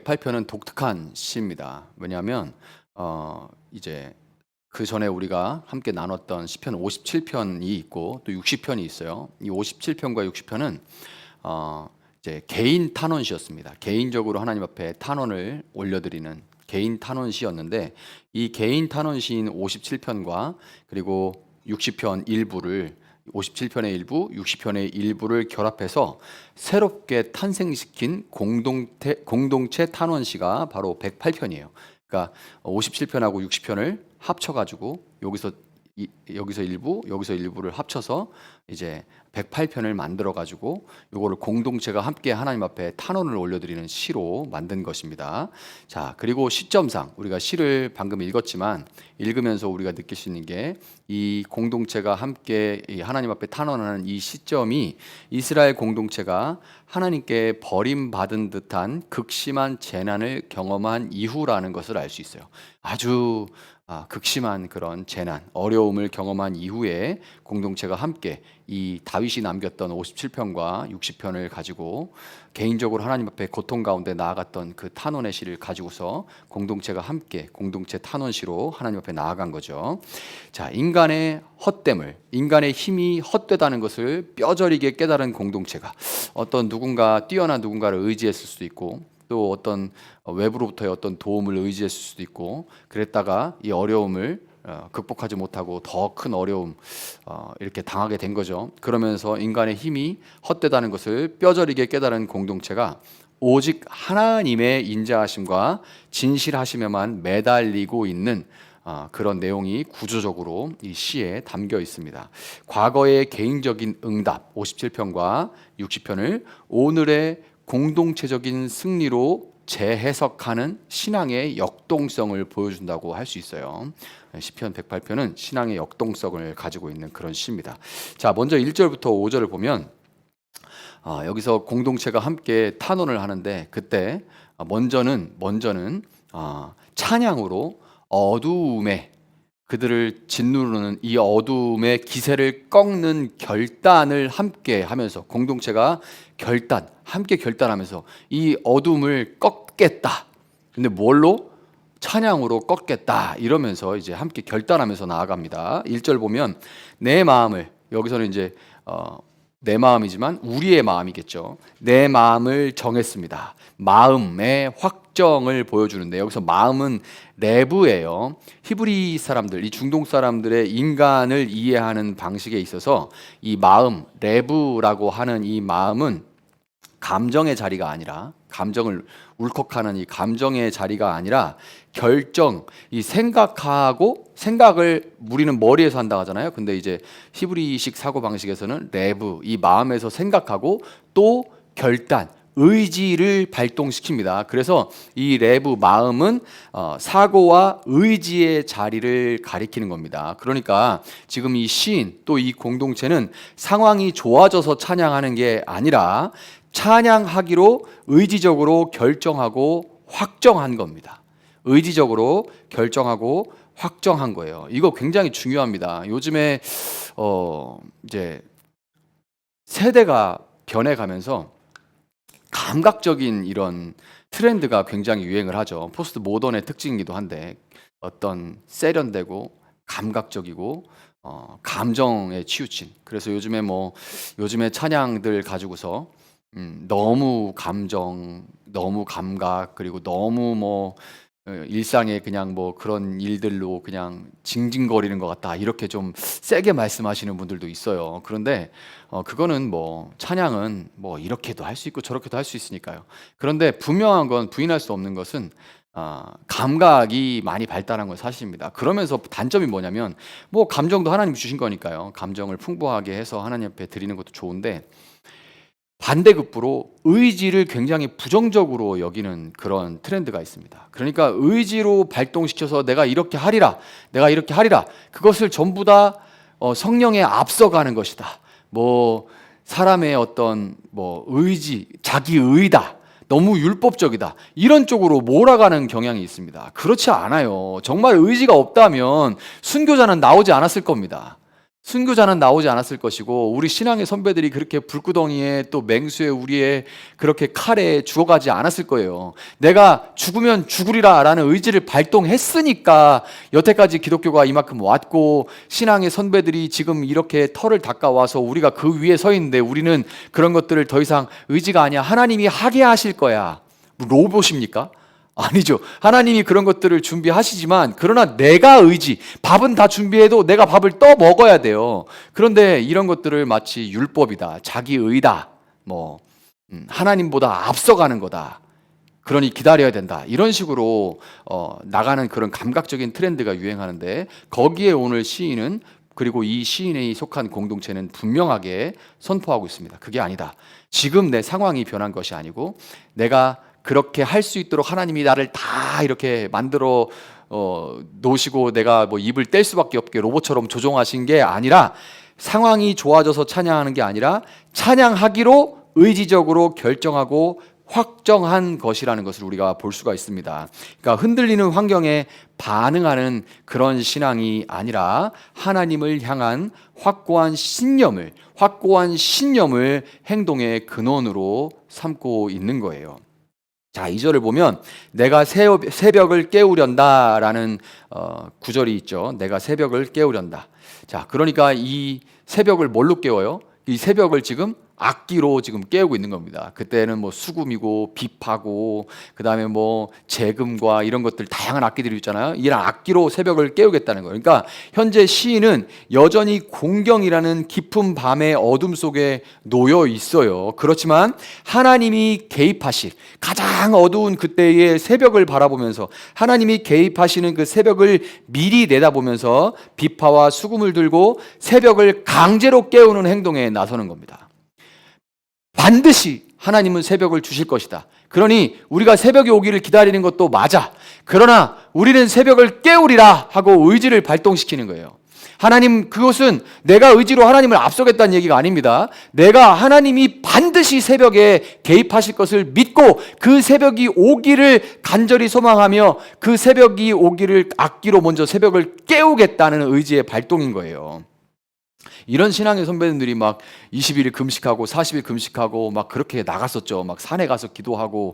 108편은 독특한 시입니다. 왜냐하면 이제 그 전에 우리가 함께 나눴던 시편 57편이 있고 또 60편이 있어요. 이 57편과 60편은 이제 개인 탄원시였습니다. 개인적으로 하나님 앞에 탄원을 올려드리는 개인 탄원시였는데, 이 개인 탄원시인 57편과 그리고 60편 일부를 57편의 일부, 60편의 일부를 결합해서 새롭게 탄생시킨 공동체 탄원시가 바로 108편이에요. 그러니까 57편하고 60편을 합쳐가지고 여기서 일부, 여기서 일부를 합쳐서 이제 108편을 만들어 가지고 요거를 공동체가 함께 하나님 앞에 탄원을 올려드리는 시로 만든 것입니다. 자, 그리고 시점상 우리가 시를 방금 읽었지만 읽으면서 우리가 느낄 수 있는 게, 이 공동체가 함께 하나님 앞에 탄원하는 이 시점이 이스라엘 공동체가 하나님께 버림받은 듯한 극심한 재난을 경험한 이후라는 것을 알 수 있어요. 아주 극심한 그런 재난, 어려움을 경험한 이후에 공동체가 함께 이 다윗이 남겼던 57편과 60편을 가지고 개인적으로 하나님 앞에 고통 가운데 나아갔던 그 탄원의 시를 가지고서 공동체가 함께 공동체 탄원시로 하나님 앞에 나아간 거죠. 자, 인간의 헛됨을, 인간의 힘이 헛되다는 것을 뼈저리게 깨달은 공동체가 어떤 누군가, 뛰어난 누군가를 의지했을 수도 있고, 또 어떤 외부로부터의 어떤 도움을 의지했을 수도 있고, 그랬다가 이 어려움을 극복하지 못하고 더 큰 어려움 이렇게 당하게 된 거죠. 그러면서 인간의 힘이 헛되다는 것을 뼈저리게 깨달은 공동체가 오직 하나님의 인자하심과 진실하심에만 매달리고 있는 그런 내용이 구조적으로 이 시에 담겨 있습니다. 과거의 개인적인 응답 57편과 60편을 오늘의 공동체적인 승리로 재해석하는 신앙의 역동성을 보여준다고 할 수 있어요. 시편 108편은 신앙의 역동성을 가지고 있는 그런 시입니다. 자, 먼저 1절부터 5절을 보면 여기서 공동체가 함께 탄원을 하는데, 그때 먼저는 찬양으로 어두움에 그들을 짓누르는 이 어두움의 기세를 꺾는 결단을 함께 하면서, 공동체가 함께 결단하면서 이 어둠을 꺾겠다. 근데 뭘로? 찬양으로 꺾겠다. 이러면서 이제 함께 결단하면서 나아갑니다. 1절 보면 내 마음을, 여기서는 이제 내 마음이지만 우리의 마음이겠죠. 내 마음을 정했습니다. 마음의 확정을 보여주는데, 여기서 마음은 레브예요. 히브리 사람들, 이 중동 사람들의 인간을 이해하는 방식에 있어서 이 마음, 레브라고 하는 이 마음은 감정의 자리가 아니라, 감정을 울컥하는 이 감정의 자리가 아니라 결정, 이 생각을 우리는 머리에서 한다 하잖아요. 근데 이제 히브리식 사고 방식에서는 레브, 이 마음에서 생각하고 또 결단, 의지를 발동시킵니다. 그래서 이 레브, 마음은 사고와 의지의 자리를 가리키는 겁니다. 그러니까 지금 이 시인, 또 이 공동체는 상황이 좋아져서 찬양하는 게 아니라 찬양하기로 의지적으로 결정하고 확정한 겁니다. 의지적으로 결정하고 확정한 거예요. 이거 굉장히 중요합니다. 요즘에 이제 세대가 변해가면서 감각적인 이런 트렌드가 굉장히 유행을 하죠. 포스트 모던의 특징이기도 한데, 어떤 세련되고 감각적이고 감정에 치우친. 그래서 요즘에 찬양들 가지고서 너무 감정, 너무 감각, 그리고 너무 일상에 그냥 그런 일들로 그냥 징징거리는 것 같다, 이렇게 좀 세게 말씀하시는 분들도 있어요. 그런데 그거는 찬양은 이렇게도 할 수 있고 저렇게도 할 수 있으니까요. 그런데 분명한 건, 부인할 수 없는 것은 감각이 많이 발달한 건 사실입니다. 그러면서 단점이 뭐냐면, 감정도 하나님이 주신 거니까요. 감정을 풍부하게 해서 하나님 앞에 드리는 것도 좋은데, 반대급부로 의지를 굉장히 부정적으로 여기는 그런 트렌드가 있습니다. 그러니까 의지로 발동시켜서 내가 이렇게 하리라, 그것을 전부 다 성령에 앞서가는 것이다. 사람의 어떤 의지, 자기 의다, 너무 율법적이다, 이런 쪽으로 몰아가는 경향이 있습니다. 그렇지 않아요. 정말 의지가 없다면 순교자는 나오지 않았을 겁니다. 순교자는 나오지 않았을 것이고 우리 신앙의 선배들이 그렇게 불구덩이에 또 맹수에 우리의 그렇게 칼에 죽어가지 않았을 거예요. 내가 죽으면 죽으리라 라는 의지를 발동했으니까 여태까지 기독교가 이만큼 왔고 신앙의 선배들이 지금 이렇게 털을 닦아와서 우리가 그 위에 서 있는데 우리는 그런 것들을 더 이상 의지가 아니야. 하나님이 하게 하실 거야. 로봇입니까? 아니죠. 하나님이 그런 것들을 준비하시지만 그러나 내가 밥은 다 준비해도 내가 밥을 떠 먹어야 돼요. 그런데 이런 것들을 마치 율법이다, 자기 의다, 하나님보다 앞서가는 거다. 그러니 기다려야 된다. 이런 식으로 나가는 그런 감각적인 트렌드가 유행하는데 거기에 오늘 시인은 그리고 이 시인에 속한 공동체는 분명하게 선포하고 있습니다. 그게 아니다. 지금 내 상황이 변한 것이 아니고 내가 그렇게 할 수 있도록 하나님이 나를 다 이렇게 만들어 놓으시고 내가 입을 뗄 수밖에 없게 로봇처럼 조종하신 게 아니라 상황이 좋아져서 찬양하는 게 아니라 찬양하기로 의지적으로 결정하고 확정한 것이라는 것을 우리가 볼 수가 있습니다. 그러니까 흔들리는 환경에 반응하는 그런 신앙이 아니라 하나님을 향한 확고한 신념을 행동의 근원으로 삼고 있는 거예요. 자, 2절을 보면 내가 새벽을 깨우련다라는 구절이 있죠. 내가 새벽을 깨우련다. 자, 그러니까 이 새벽을 뭘로 깨워요? 이 새벽을 지금 악기로 지금 깨우고 있는 겁니다. 그때는 수금이고 비파고 그다음에 재금과 이런 것들 다양한 악기들이 있잖아요. 이런 악기로 새벽을 깨우겠다는 거예요. 그러니까 현재 시인은 여전히 공경이라는 깊은 밤의 어둠 속에 놓여 있어요. 그렇지만 하나님이 개입하실 가장 어두운 그때의 새벽을 바라보면서 하나님이 개입하시는 그 새벽을 미리 내다보면서 비파와 수금을 들고 새벽을 강제로 깨우는 행동에 나서는 겁니다. 반드시 하나님은 새벽을 주실 것이다. 그러니 우리가 새벽이 오기를 기다리는 것도 맞아. 그러나 우리는 새벽을 깨우리라 하고 의지를 발동시키는 거예요. 하나님, 그것은 내가 의지로 하나님을 앞서겠다는 얘기가 아닙니다. 내가 하나님이 반드시 새벽에 개입하실 것을 믿고 그 새벽이 오기를 간절히 소망하며 그 새벽이 오기를 악기로 먼저 새벽을 깨우겠다는 의지의 발동인 거예요. 이런 신앙의 선배님들이 20일 금식하고 40일 금식하고 그렇게 나갔었죠. 산에 가서 기도하고.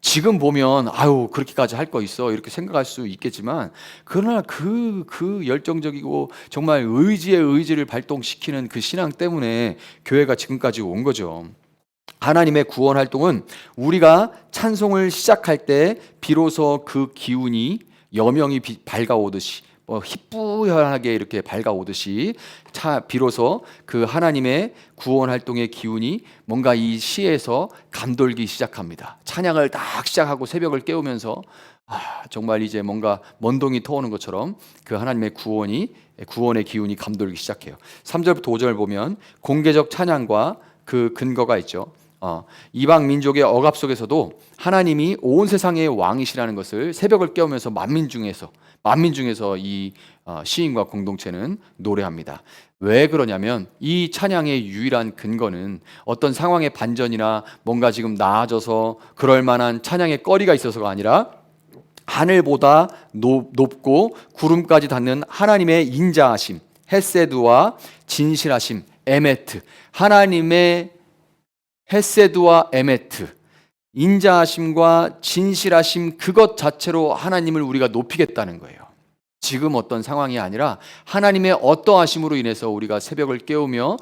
지금 보면 그렇게까지 할 거 있어 이렇게 생각할 수 있겠지만 그러나 그 열정적이고 정말 의지를 발동시키는 그 신앙 때문에 교회가 지금까지 온 거죠. 하나님의 구원 활동은 우리가 찬송을 시작할 때 비로소 그 기운이 여명이 밝아오듯이 희뿌연하게 이렇게 밝아오듯이 비로소 그 하나님의 구원 활동의 기운이 뭔가 이 시에서 감돌기 시작합니다. 찬양을 딱 시작하고 새벽을 깨우면서 정말 이제 뭔가 먼동이 터오는 것처럼 그 하나님의 구원의 기운이 감돌기 시작해요. 3절부터 5절 보면 공개적 찬양과 그 근거가 있죠. 이방 민족의 억압 속에서도 하나님이 온 세상의 왕이시라는 것을 새벽을 깨우면서 만민 중에서 이 시인과 공동체는 노래합니다. 왜 그러냐면 이 찬양의 유일한 근거는 어떤 상황의 반전이나 뭔가 지금 나아져서 그럴 만한 찬양의 거리가 있어서가 아니라 하늘보다 높고 구름까지 닿는 하나님의 인자하심, 헤세드와 진실하심, 에메트, 하나님의 헤세드와 에메트, 인자하심과 진실하심 그것 자체로 하나님을 우리가 높이겠다는 거예요. 지금 어떤 상황이 아니라 하나님의 어떠하심으로 인해서 우리가 새벽을 깨우며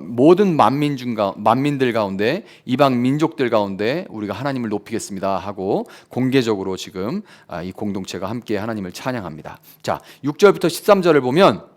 모든 만민들 가운데 이방 민족들 가운데 우리가 하나님을 높이겠습니다 하고 공개적으로 지금 이 공동체가 함께 하나님을 찬양합니다. 자, 6절부터 13절을 보면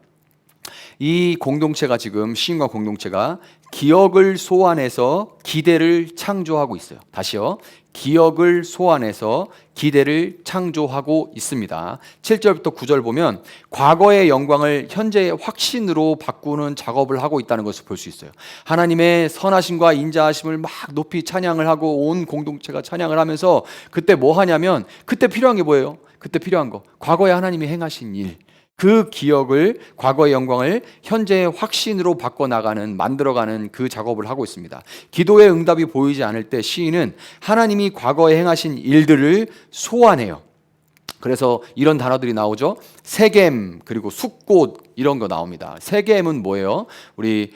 이 공동체가 지금 시인과 공동체가 기억을 소환해서 기대를 창조하고 있어요. 다시요. 기억을 소환해서 기대를 창조하고 있습니다. 7절부터 9절 보면 과거의 영광을 현재의 확신으로 바꾸는 작업을 하고 있다는 것을 볼 수 있어요. 하나님의 선하심과 인자하심을 막 높이 찬양을 하고 온 공동체가 찬양을 하면서 그때 뭐 하냐면 그때 필요한 게 뭐예요? 그때 필요한 거. 과거에 하나님이 행하신 일. 그 기억을 과거의 영광을 현재의 확신으로 바꿔나가는 만들어가는 그 작업을 하고 있습니다. 기도의 응답이 보이지 않을 때 시인은 하나님이 과거에 행하신 일들을 소환해요. 그래서 이런 단어들이 나오죠. 세겜 그리고 숫꽃 이런 거 나옵니다. 세겜은 뭐예요? 우리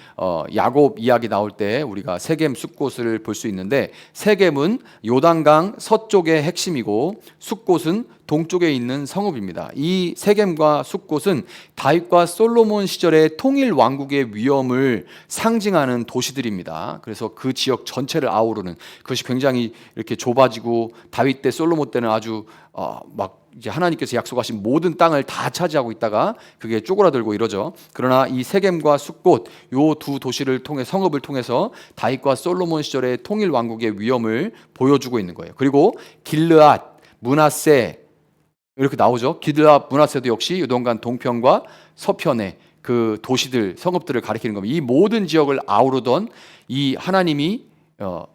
야곱 이야기 나올 때 우리가 세겜 숫곳을 볼 수 있는데, 세겜은 요단강 서쪽의 핵심이고 숫곳은 동쪽에 있는 성읍입니다. 이 세겜과 숫곳은 다윗과 솔로몬 시절의 통일 왕국의 위엄을 상징하는 도시들입니다. 그래서 그 지역 전체를 아우르는, 그것이 굉장히 이렇게 좁아지고 다윗 때 솔로몬 때는 아주 막 이제 하나님께서 약속하신 모든 땅을 다 차지하고 있다가 그게 쪼그라들고 이러죠. 그러나 이 세겜과 숫곳, 요 두 도시를 통해, 성읍을 통해서 다윗과 솔로몬 시절의 통일 왕국의 위엄을 보여주고 있는 거예요. 그리고 길르앗, 므낫세 이렇게 나오죠. 길르앗, 므낫세도 역시 요단강 동편과 서편의 그 도시들, 성읍들을 가리키는 겁니다. 이 모든 지역을 아우르던 이 하나님이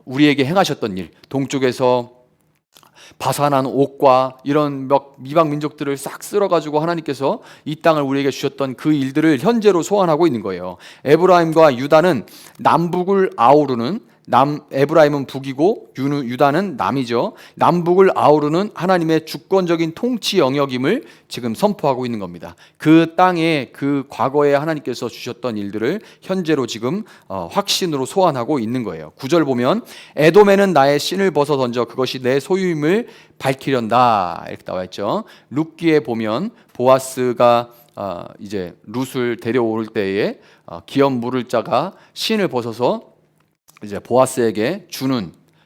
우리에게 행하셨던 일, 동쪽에서 바산한 옥과 이런 이방 민족들을 싹 쓸어가지고 하나님께서 이 땅을 우리에게 주셨던 그 일들을 현재로 소환하고 있는 거예요. 에브라임과 유다는 남북을 아우르는, 에브라임은 북이고 유다는 남이죠. 남북을 아우르는 하나님의 주권적인 통치 영역임을 지금 선포하고 있는 겁니다. 그 땅에 그 과거에 하나님께서 주셨던 일들을 현재로 지금 확신으로 소환하고 있는 거예요. 9절 보면 에돔에는 나의 신을 벗어 던져 그것이 내 소유임을 밝히련다 이렇게 나와 있죠. 룻기에 보면 보아스가 이제 룻을 데려올 때에 기업 물을 자가 신을 벗어서 이제 보아스에게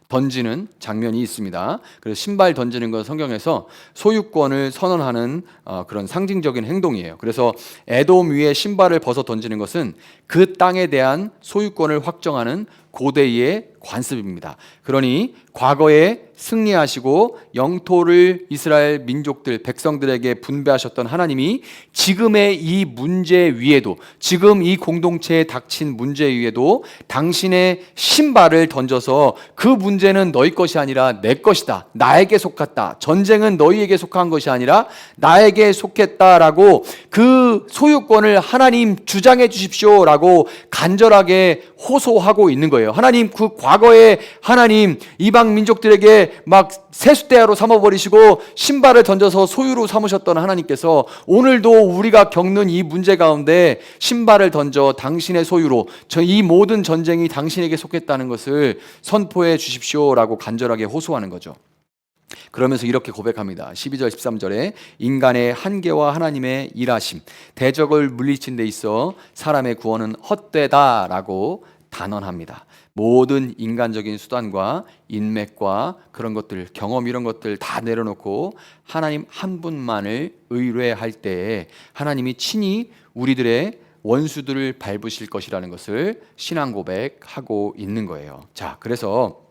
던지는 장면이 있습니다. 그래서 신발 던지는 건 성경에서 소유권을 선언하는 그런 상징적인 행동이에요. 그래서 에돔 위에 신발을 벗어 던지는 것은 그 땅에 대한 소유권을 확정하는 고대의 관습입니다. 그러니 과거에 승리하시고 영토를 이스라엘 민족들, 백성들에게 분배하셨던 하나님이 지금의 이 문제 위에도, 지금 이 공동체에 닥친 문제 위에도 당신의 신발을 던져서 그 문제는 너희 것이 아니라 내 것이다, 나에게 속했다, 전쟁은 너희에게 속한 것이 아니라 나에게 속했다라고 그 소유권을 하나님 주장해 주십시오라고 간절하게 호소하고 있는 거예요. 하나님, 그 과거에 하나님 이방 민족들에게 막 세숫대야로 삼아버리시고 신발을 던져서 소유로 삼으셨던 하나님께서 오늘도 우리가 겪는 이 문제 가운데 신발을 던져 당신의 소유로, 이 모든 전쟁이 당신에게 속했다는 것을 선포해 주십시오라고 간절하게 호소하는 거죠. 그러면서 이렇게 고백합니다. 12절 13절에 인간의 한계와 하나님의 일하심, 대적을 물리친 데 있어 사람의 구원은 헛되다라고 단언합니다. 모든 인간적인 수단과 인맥과 그런 것들, 경험 이런 것들 다 내려놓고 하나님 한 분만을 의뢰할 때에 하나님이 친히 우리들의 원수들을 밟으실 것이라는 것을 신앙 고백하고 있는 거예요. 자, 그래서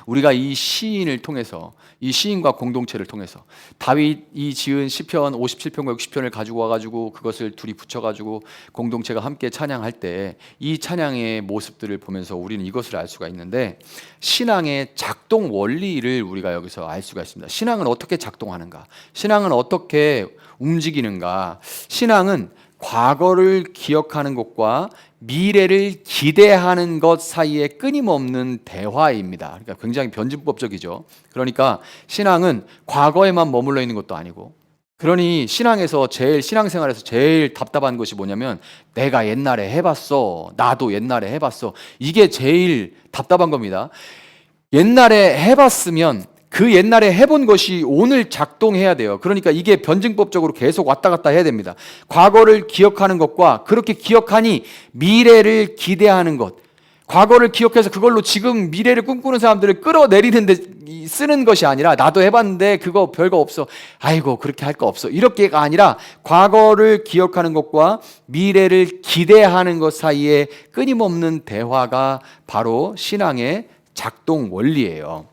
우리가 이 시인을 통해서, 이 시인과 공동체를 통해서 다윗이 지은 시편 57편과 60편을 가지고 와가지고 그것을 둘이 붙여가지고 공동체가 함께 찬양할 때 이 찬양의 모습들을 보면서 우리는 이것을 알 수가 있는데, 신앙의 작동 원리를 우리가 여기서 알 수가 있습니다. 신앙은 어떻게 작동하는가? 신앙은 어떻게 움직이는가? 신앙은 과거를 기억하는 것과 미래를 기대하는 것 사이에 끊임없는 대화입니다. 그러니까 굉장히 변증법적이죠. 그러니까 신앙은 과거에만 머물러 있는 것도 아니고, 그러니 신앙생활에서 제일 답답한 것이 뭐냐면 내가 옛날에 해봤어, 나도 옛날에 해봤어, 이게 제일 답답한 겁니다. 옛날에 해봤으면 그 옛날에 해본 것이 오늘 작동해야 돼요. 그러니까 이게 변증법적으로 계속 왔다 갔다 해야 됩니다. 과거를 기억하는 것과 그렇게 기억하니 미래를 기대하는 것, 과거를 기억해서 그걸로 지금 미래를 꿈꾸는 사람들을 끌어내리는데 쓰는 것이 아니라 나도 해봤는데 그거 별거 없어, 아이고 그렇게 할 거 없어, 이렇게가 아니라 과거를 기억하는 것과 미래를 기대하는 것 사이에 끊임없는 대화가 바로 신앙의 작동 원리예요.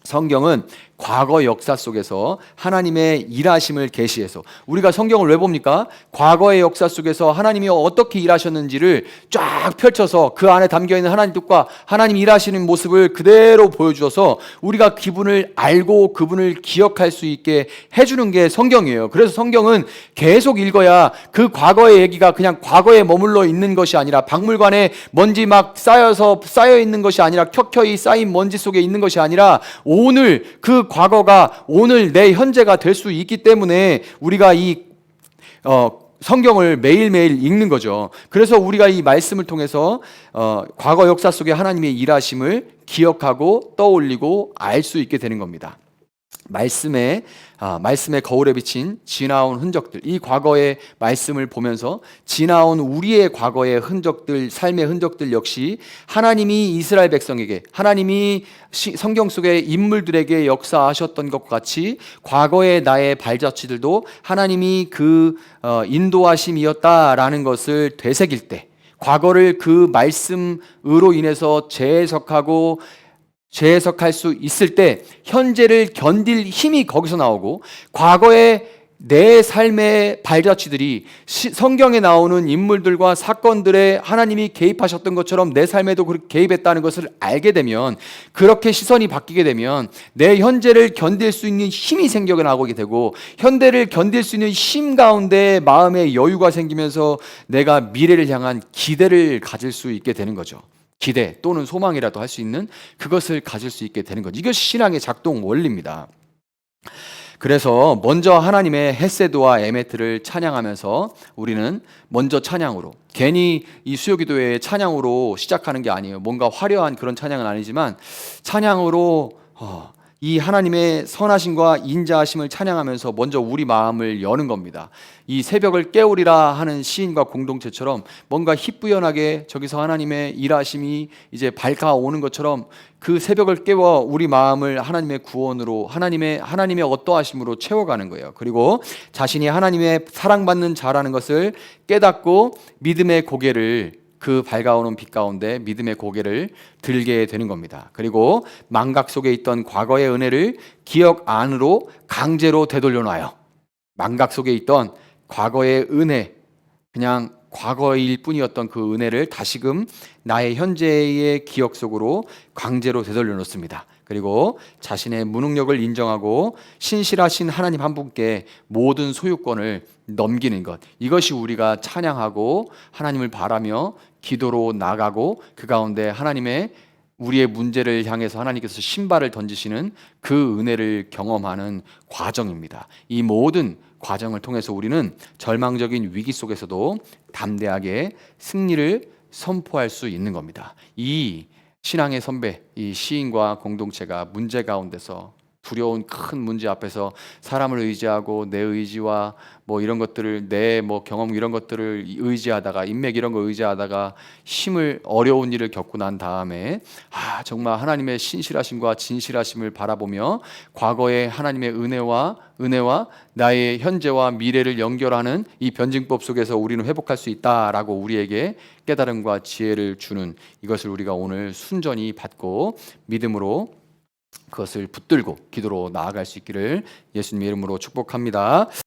성경은 과거 역사 속에서 하나님의 일하심을 계시해서, 우리가 성경을 왜 봅니까? 과거의 역사 속에서 하나님이 어떻게 일하셨는지를 쫙 펼쳐서 그 안에 담겨있는 하나님 뜻과 하나님 일하시는 모습을 그대로 보여주어서 우리가 그분을 알고 그분을 기억할 수 있게 해주는 게 성경이에요. 그래서 성경은 계속 읽어야 그 과거의 얘기가 그냥 과거에 머물러 있는 것이 아니라, 박물관에 먼지 막 쌓여 있는 것이 아니라, 켜켜이 쌓인 먼지 속에 있는 것이 아니라 오늘 그 과거가 오늘 내 현재가 될 수 있기 때문에 우리가 이 성경을 매일매일 읽는 거죠. 그래서 우리가 이 말씀을 통해서 과거 역사 속에 하나님의 일하심을 기억하고 떠올리고 알 수 있게 되는 겁니다. 말씀의 거울에 비친 지나온 흔적들, 이 과거의 말씀을 보면서 지나온 우리의 과거의 흔적들, 삶의 흔적들 역시 하나님이 이스라엘 백성에게, 하나님이 성경 속의 인물들에게 역사하셨던 것과 같이 과거의 나의 발자취들도 하나님이 그 인도하심이었다라는 것을 되새길 때, 과거를 그 말씀으로 인해서 재해석할 수 있을 때 현재를 견딜 힘이 거기서 나오고, 과거의 내 삶의 발자취들이 성경에 나오는 인물들과 사건들에 하나님이 개입하셨던 것처럼 내 삶에도 그렇게 개입했다는 것을 알게 되면, 그렇게 시선이 바뀌게 되면 내 현재를 견딜 수 있는 힘이 생겨나게 되고, 현대를 견딜 수 있는 힘 가운데 마음의 여유가 생기면서 내가 미래를 향한 기대를 가질 수 있게 되는 거죠. 기대 또는 소망이라도 할 수 있는 그것을 가질 수 있게 되는 거죠. 이것이 신앙의 작동 원리입니다. 그래서 먼저 하나님의 헤세드와 에메트를 찬양하면서 우리는 먼저 찬양으로, 괜히 이 수요기도회 찬양으로 시작하는 게 아니에요. 뭔가 화려한 그런 찬양은 아니지만 찬양으로 이 하나님의 선하심과 인자하심을 찬양하면서 먼저 우리 마음을 여는 겁니다. 이 새벽을 깨우리라 하는 시인과 공동체처럼 뭔가 희뿌연하게 저기서 하나님의 일하심이 이제 밝아오는 것처럼 그 새벽을 깨워 우리 마음을 하나님의 구원으로, 하나님의 어떠하심으로 채워가는 거예요. 그리고 자신이 하나님의 사랑받는 자라는 것을 깨닫고 믿음의 고개를, 그 밝아오는 빛 가운데 믿음의 고개를 들게 되는 겁니다. 그리고 망각 속에 있던 과거의 은혜를 기억 안으로 강제로 되돌려 놔요. 망각 속에 있던 과거의 은혜, 그냥 과거일 뿐이었던 그 은혜를 다시금 나의 현재의 기억 속으로 강제로 되돌려 놓습니다. 그리고 자신의 무능력을 인정하고 신실하신 하나님 한 분께 모든 소유권을 넘기는 것, 이것이 우리가 찬양하고 하나님을 바라며 기도로 나가고 그 가운데 하나님의 우리의 문제를 향해서 하나님께서 신발을 던지시는 그 은혜를 경험하는 과정입니다. 이 모든 과정을 통해서 우리는 절망적인 위기 속에서도 담대하게 승리를 선포할 수 있는 겁니다. 이 신앙의 선배, 이 시인과 공동체가 문제 가운데서, 두려운 큰 문제 앞에서 사람을 의지하고 내 의지와 뭐 이런 것들을, 내 뭐 경험 이런 것들을 의지하다가, 인맥 이런 거 의지하다가 어려운 일을 겪고 난 다음에 정말 하나님의 신실하심과 진실하심을 바라보며 과거의 하나님의 은혜와 나의 현재와 미래를 연결하는 이 변증법 속에서 우리는 회복할 수 있다라고 우리에게 깨달음과 지혜를 주는, 이것을 우리가 오늘 순전히 받고 믿음으로 그것을 붙들고 기도로 나아갈 수 있기를 예수님의 이름으로 축복합니다.